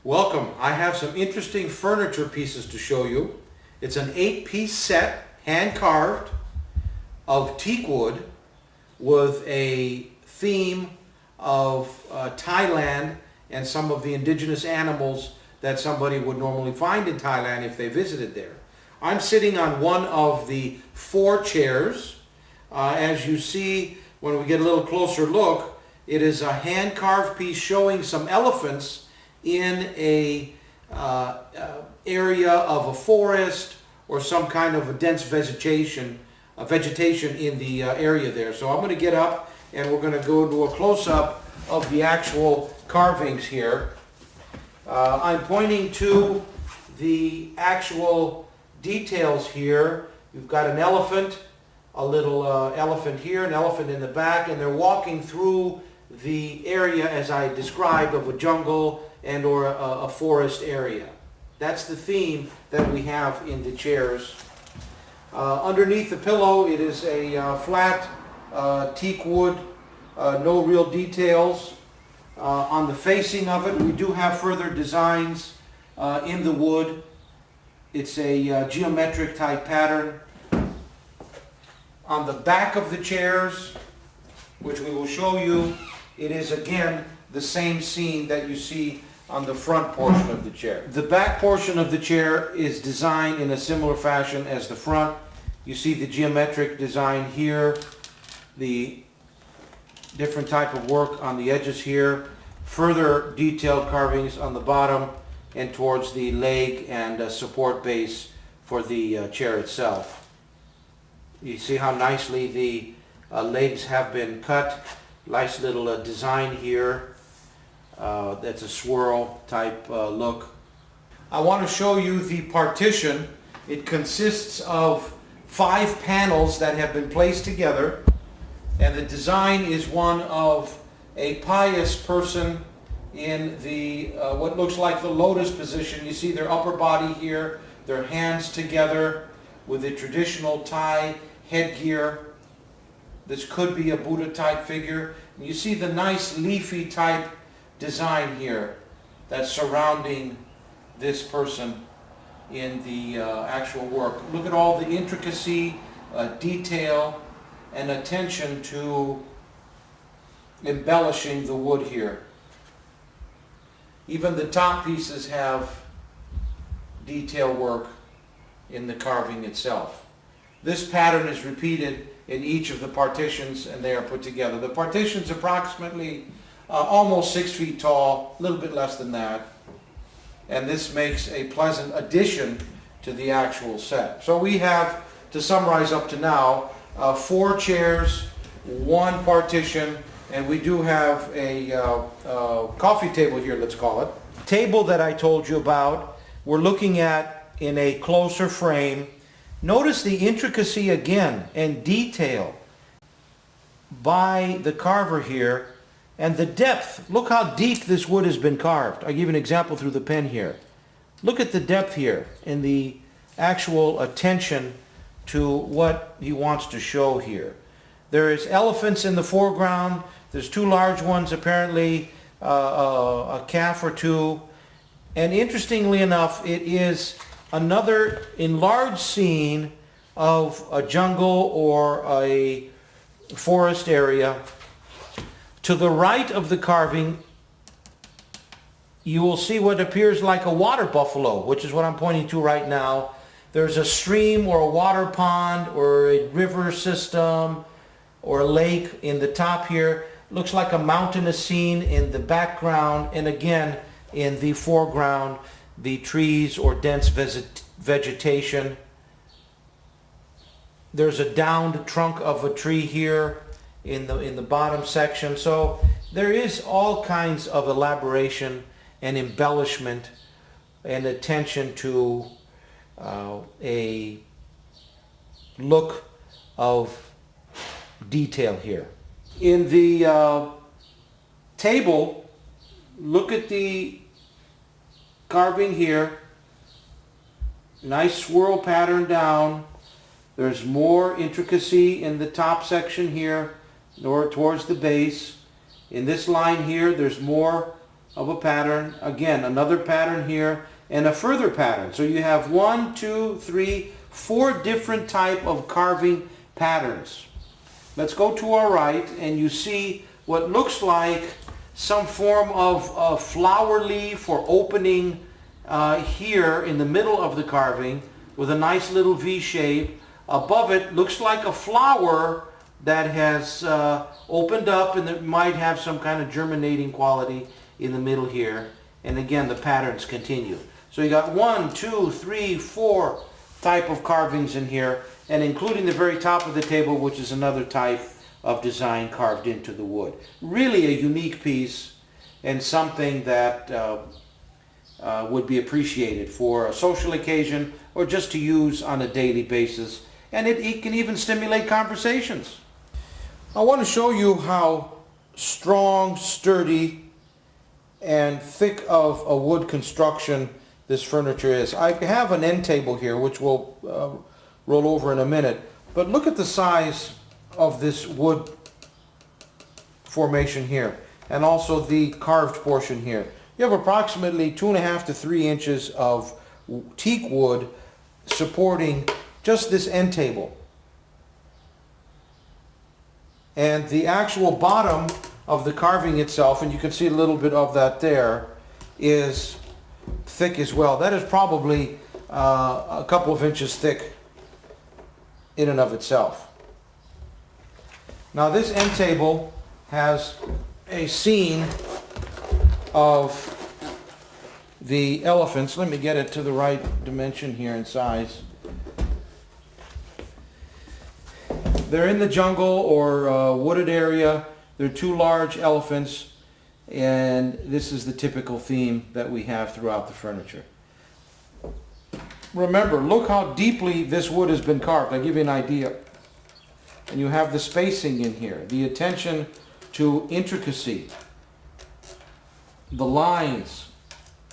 Welcome. I have some interesting furniture pieces to show you. It's an 8-piece set, hand carved, of teak wood with a theme of Thailand and some of the indigenous animals that somebody would normally find in Thailand if they visited there. I'm sitting on one of the 4 chairs. As you see, when we get a little closer look, it is a hand carved piece showing some elephants in a area of a forest or some kind of a dense vegetation in the area there. So I'm going to get up and we're going to go to a close-up of the actual carvings here. I'm pointing to the actual details here. You've got an elephant, a little elephant here, an elephant in the back, and they're walking through the area as I described of a jungle and or a forest area. That's the theme that we have in the chairs. Underneath the pillow it is a flat teak wood, no real details. On the facing of it we do have further designs in the wood. It's a geometric type pattern. On the back of the chairs, which we will show you, it is again the same scene that you see on the front portion of the chair. The back portion of the chair is designed in a similar fashion as the front. You see the geometric design here, the different type of work on the edges here, further detailed carvings on the bottom and towards the leg and support base for the chair itself. You see how nicely the legs have been cut. Nice little design here. That's a swirl type look. I want to show you the partition. It consists of 5 panels that have been placed together, and the design is one of a pious person in the what looks like the lotus position. You see their upper body here, their hands together with a traditional Thai headgear. This could be a Buddha type figure. And you see the nice leafy type design here that's surrounding this person in the actual work. Look at all the intricacy, detail, and attention to embellishing the wood here. Even the top pieces have detail work in the carving itself. This pattern is repeated in each of the partitions and they are put together. The partition's approximately almost 6 feet tall, a little bit less than that. And this makes a pleasant addition to the actual set. So we have, to summarize up to now, 4 chairs, 1 partition, and we do have a coffee table here, let's call it. Table that I told you about, we're looking at in a closer frame. Notice the intricacy again and detail by the carver here. And the depth, look how deep this wood has been carved. I'll give you an example through the pen here. Look at the depth here and the actual attention to what he wants to show here. There is elephants in the foreground. There's 2 large ones, apparently a calf or 2. And interestingly enough, it is another enlarged scene of a jungle or a forest area. To the right of the carving, you will see what appears like a water buffalo, which is what I'm pointing to right now. There's a stream or a water pond or a river system or a lake in the top here. Looks like a mountainous scene in the background, and again in the foreground, the trees or dense vegetation. There's a downed trunk of a tree here in the bottom section. So there is all kinds of elaboration and embellishment and attention to a look of detail here. In the table, look at the carving here. Nice swirl pattern down. There's more intricacy in the top section here, or towards the base. In this line here, there's more of a pattern. Again, another pattern here and a further pattern. So you have 1, 2, 3, 4 different type of carving patterns. Let's go to our right and you see what looks like some form of a flower leaf or opening here in the middle of the carving with a nice little V shape. Above it looks like a flower that has opened up, and it might have some kind of germinating quality in the middle here. And again, the patterns continue. So you got 1, 2, 3, 4 type of carvings in here, and including the very top of the table, which is another type of design carved into the wood. Really a unique piece and something that would be appreciated for a social occasion or just to use on a daily basis. And it can even stimulate conversations. I want to show you how strong, sturdy, and thick of a wood construction this furniture is. I have an end table here which we'll roll over in a minute, but look at the size of this wood formation here, and also the carved portion here. You have approximately 2.5 to 3 inches of teak wood supporting just this end table. And the actual bottom of the carving itself, and you can see a little bit of that there, is thick as well. That is probably a couple of inches thick in and of itself. Now this end table has a scene of the elephants. Let me get it to the right dimension here in size. They're in the jungle or wooded area. They're 2 large elephants, and this is the typical theme that we have throughout the furniture. Remember, look how deeply this wood has been carved. I'll give you an idea. And you have the spacing in here, the attention to intricacy, the lines,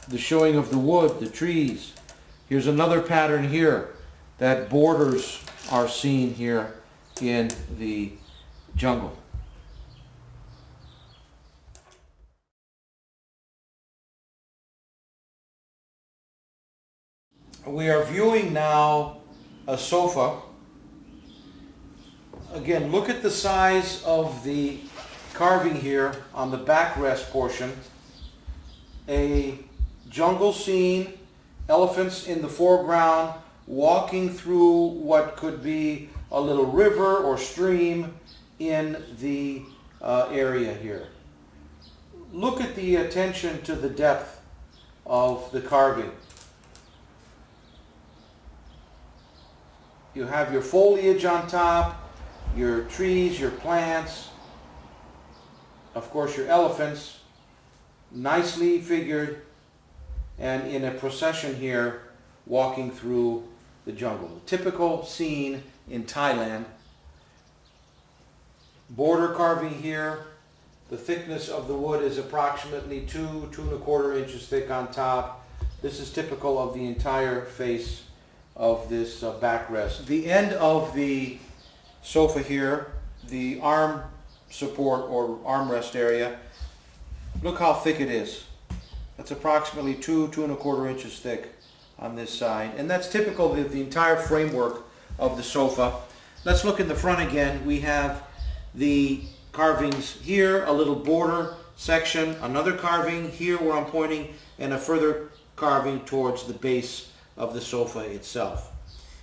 the showing of the wood, the trees. Here's another pattern here that borders are seen here in the jungle. We are viewing now a sofa. Again, look at the size of the carving here on the backrest portion. A jungle scene, elephants in the foreground, walking through what could be a little river or stream in the area here. Look at the attention to the depth of the carving. You have your foliage on top, your trees, your plants, of course your elephants, nicely figured, and in a procession here walking through the jungle. Typical scene in Thailand. Border carving here. The thickness of the wood is approximately 2.25 inches thick on top. This is typical of the entire face of this backrest. The end of the sofa here, the arm support or armrest area, look how thick it is. That's approximately 2.25 inches thick on this side, and that's typical of the entire framework of the sofa. Let's look in the front again. We have the carvings here, a little border section, another carving here where I'm pointing, and a further carving towards the base of the sofa itself.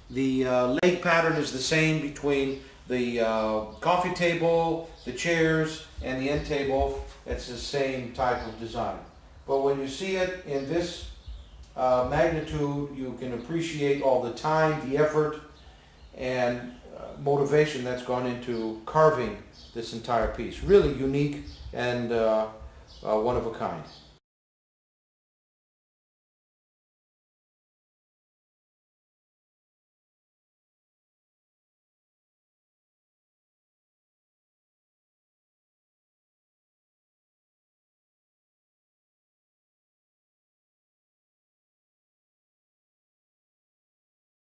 The leg pattern is the same between the coffee table, the chairs, and the end table. It's the same type of design. But when you see it in this magnitude, you can appreciate all the time, the effort, and motivation that's gone into carving this entire piece. Really unique and one of a kind.